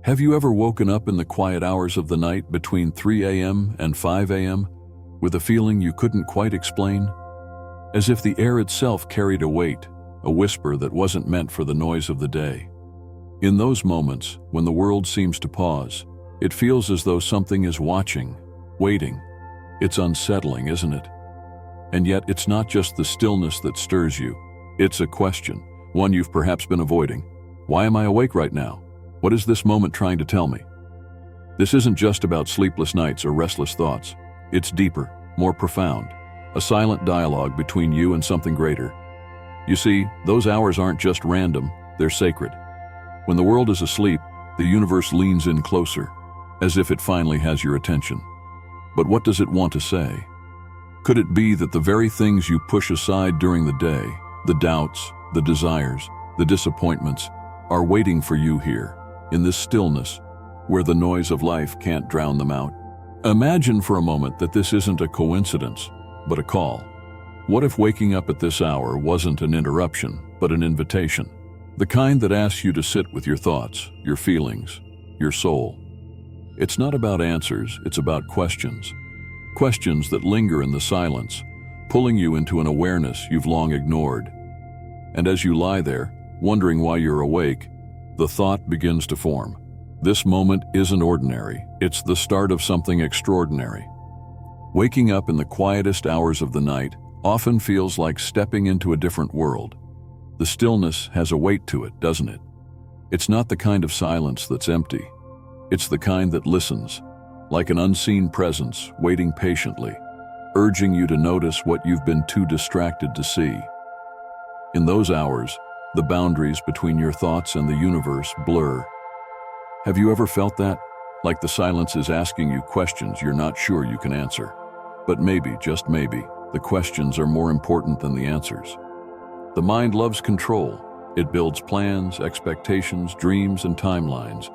Have you ever woken up in the quiet hours of the night between 3 a.m. and 5 a.m. with a feeling you couldn't quite explain? As if the air itself carried a weight, a whisper that wasn't meant for the noise of the day. In those moments, when the world seems to pause, it feels as though something is watching, waiting. It's unsettling, isn't it? And yet it's not just the stillness that stirs you. It's a question, one you've perhaps been avoiding. Why am I awake right now? What is this moment trying to tell me? This isn't just about sleepless nights or restless thoughts. It's deeper, more profound, a silent dialogue between you and something greater. You see, those hours aren't just random, they're sacred. When the world is asleep, the universe leans in closer, as if it finally has your attention. But what does it want to say? Could it be that the very things you push aside during the day, the doubts, the desires, the disappointments, are waiting for you here, in this stillness, where the noise of life can't drown them out? Imagine for a moment that this isn't a coincidence, but a call. What if waking up at this hour wasn't an interruption, but an invitation? The kind that asks you to sit with your thoughts, your feelings, your soul. It's not about answers, it's about questions. Questions that linger in the silence, pulling you into an awareness you've long ignored. And as you lie there, wondering why you're awake, the thought begins to form. This moment isn't ordinary, it's the start of something extraordinary. Waking up in the quietest hours of the night often feels like stepping into a different world. The stillness has a weight to it, doesn't it? It's not the kind of silence that's empty. It's the kind that listens, like an unseen presence waiting patiently, urging you to notice what you've been too distracted to see. In those hours, the boundaries between your thoughts and the universe blur. Have you ever felt that? Like the silence is asking you questions you're not sure you can answer. But maybe, just maybe, the questions are more important than the answers. The mind loves control. It builds plans, expectations, dreams, and timelines.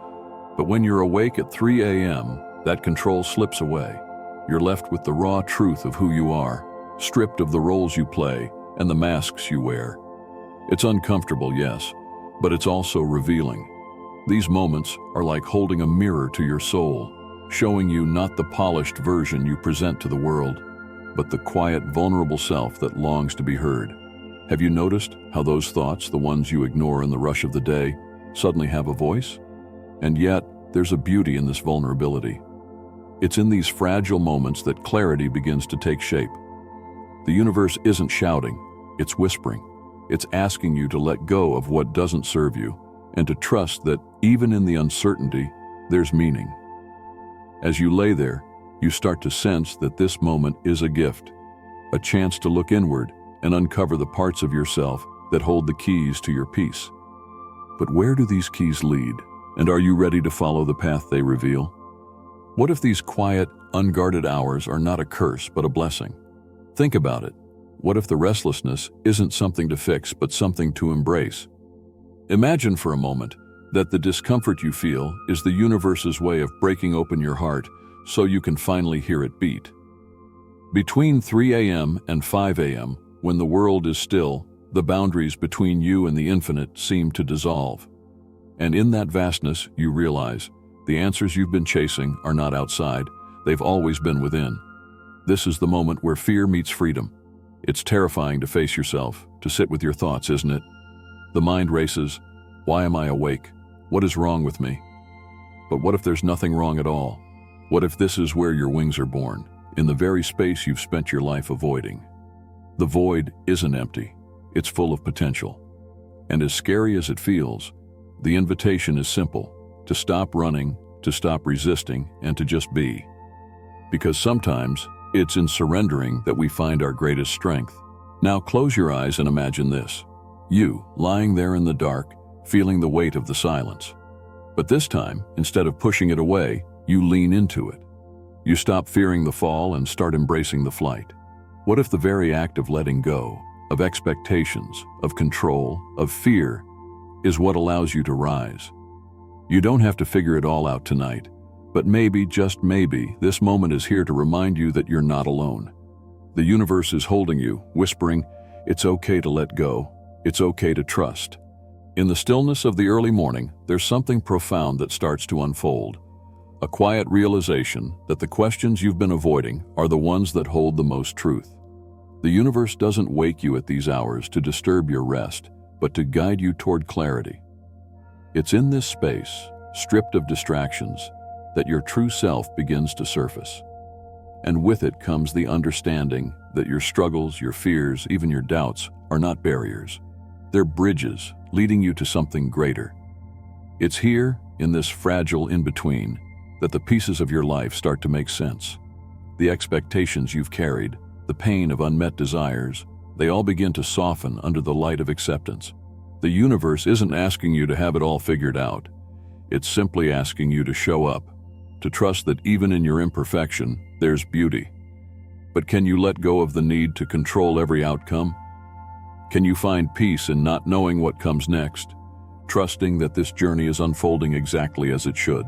But when you're awake at 3 a.m., that control slips away. You're left with the raw truth of who you are, stripped of the roles you play and the masks you wear. It's uncomfortable, yes, but it's also revealing. These moments are like holding a mirror to your soul, showing you not the polished version you present to the world, but the quiet, vulnerable self that longs to be heard. Have you noticed how those thoughts, the ones you ignore in the rush of the day, suddenly have a voice? And yet, there's a beauty in this vulnerability. It's in these fragile moments that clarity begins to take shape. The universe isn't shouting, it's whispering. It's asking you to let go of what doesn't serve you and to trust that even in the uncertainty, there's meaning. As you lay there, you start to sense that this moment is a gift, a chance to look inward and uncover the parts of yourself that hold the keys to your peace. But where do these keys lead? And are you ready to follow the path they reveal? What if these quiet, unguarded hours are not a curse but a blessing? Think about it. What if the restlessness isn't something to fix but something to embrace? Imagine for a moment that the discomfort you feel is the universe's way of breaking open your heart so you can finally hear it beat. Between 3 a.m. and 5 a.m., when the world is still, the boundaries between you and the infinite seem to dissolve. And in that vastness, you realize the answers you've been chasing are not outside, they've always been within. This is the moment where fear meets freedom. It's terrifying to face yourself, to sit with your thoughts, isn't it? The mind races. Why am I awake? What is wrong with me? But what if there's nothing wrong at all? What if this is where your wings are born, in the very space you've spent your life avoiding? The void isn't empty. It's full of potential. And as scary as it feels, the invitation is simple: to stop running, to stop resisting, and to just be. Because sometimes, it's in surrendering that we find our greatest strength. Now close your eyes and imagine this. You, lying there in the dark, feeling the weight of the silence. But this time, instead of pushing it away, you lean into it. You stop fearing the fall and start embracing the flight. What if the very act of letting go, of expectations, of control, of fear, is what allows you to rise? You don't have to figure it all out tonight. But maybe, just maybe, this moment is here to remind you that you're not alone. The universe is holding you, whispering, it's okay to let go, it's okay to trust. In the stillness of the early morning, there's something profound that starts to unfold. A quiet realization that the questions you've been avoiding are the ones that hold the most truth. The universe doesn't wake you at these hours to disturb your rest, but to guide you toward clarity. It's in this space, stripped of distractions, that your true self begins to surface. And with it comes the understanding that your struggles, your fears, even your doubts are not barriers. They're bridges leading you to something greater. It's here, in this fragile in-between, that the pieces of your life start to make sense. The expectations you've carried, the pain of unmet desires, they all begin to soften under the light of acceptance. The universe isn't asking you to have it all figured out. It's simply asking you to show up, to trust that even in your imperfection, there's beauty. But can you let go of the need to control every outcome? Can you find peace in not knowing what comes next, trusting that this journey is unfolding exactly as it should?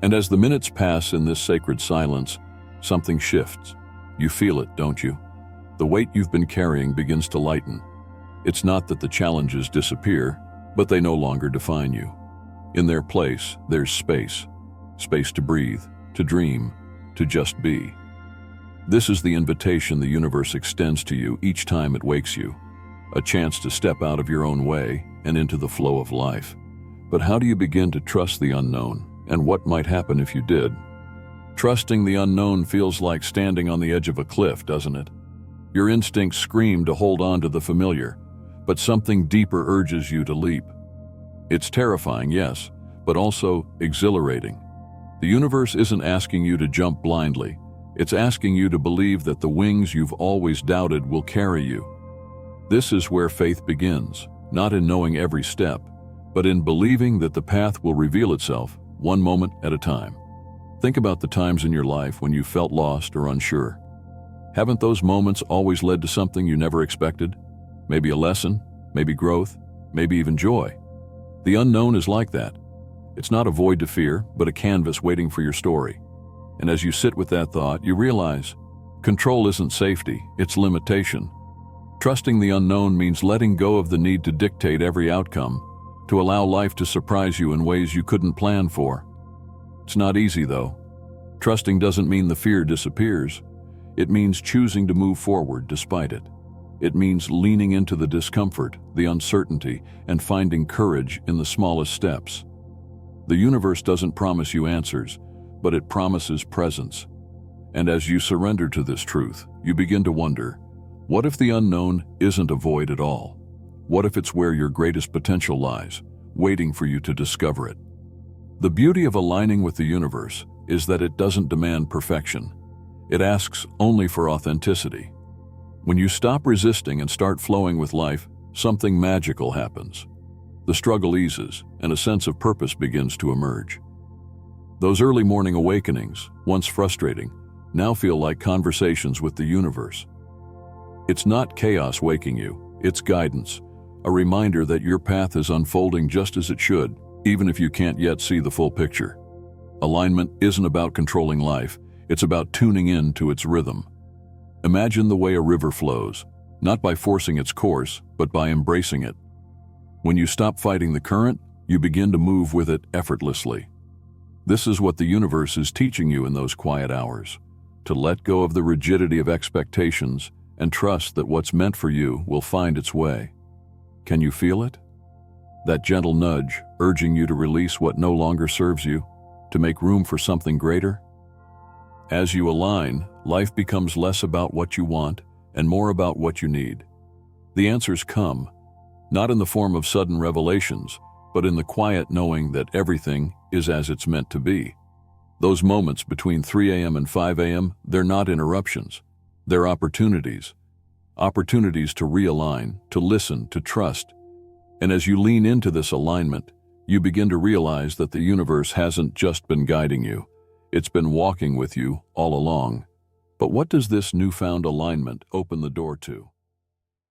And as the minutes pass in this sacred silence, something shifts. You feel it, don't you? The weight you've been carrying begins to lighten. It's not that the challenges disappear, but they no longer define you. In their place, there's space. Space to breathe, to dream, to just be. This is the invitation the universe extends to you each time it wakes you. A chance to step out of your own way and into the flow of life. But how do you begin to trust the unknown, and what might happen if you did? Trusting the unknown feels like standing on the edge of a cliff, doesn't it? Your instincts scream to hold on to the familiar, but something deeper urges you to leap. It's terrifying, yes, but also exhilarating. The universe isn't asking you to jump blindly. It's asking you to believe that the wings you've always doubted will carry you. This is where faith begins, not in knowing every step, but in believing that the path will reveal itself, one moment at a time. Think about the times in your life when you felt lost or unsure. Haven't those moments always led to something you never expected? Maybe a lesson, maybe growth, maybe even joy. The unknown is like that. It's not a void to fear, but a canvas waiting for your story. And as you sit with that thought, you realize control isn't safety, it's limitation. Trusting the unknown means letting go of the need to dictate every outcome, to allow life to surprise you in ways you couldn't plan for. It's not easy, though. Trusting doesn't mean the fear disappears. It means choosing to move forward despite it. It means leaning into the discomfort, the uncertainty, and finding courage in the smallest steps. The universe doesn't promise you answers, but it promises presence. And as you surrender to this truth, you begin to wonder, what if the unknown isn't a void at all? What if it's where your greatest potential lies, waiting for you to discover it? The beauty of aligning with the universe is that it doesn't demand perfection. It asks only for authenticity. When you stop resisting and start flowing with life, something magical happens. The struggle eases, and a sense of purpose begins to emerge. Those early morning awakenings, once frustrating, now feel like conversations with the universe. It's not chaos waking you, it's guidance, a reminder that your path is unfolding just as it should, even if you can't yet see the full picture. Alignment isn't about controlling life, it's about tuning in to its rhythm. Imagine the way a river flows, not by forcing its course, but by embracing it. When you stop fighting the current, you begin to move with it effortlessly. This is what the universe is teaching you in those quiet hours, to let go of the rigidity of expectations and trust that what's meant for you will find its way. Can you feel it? That gentle nudge urging you to release what no longer serves you, to make room for something greater? As you align, life becomes less about what you want and more about what you need. The answers come, not in the form of sudden revelations, but in the quiet knowing that everything is as it's meant to be. Those moments between 3 a.m. and 5 a.m., they're not interruptions. They're opportunities. Opportunities to realign, to listen, to trust. And as you lean into this alignment, you begin to realize that the universe hasn't just been guiding you. It's been walking with you all along. But what does this newfound alignment open the door to?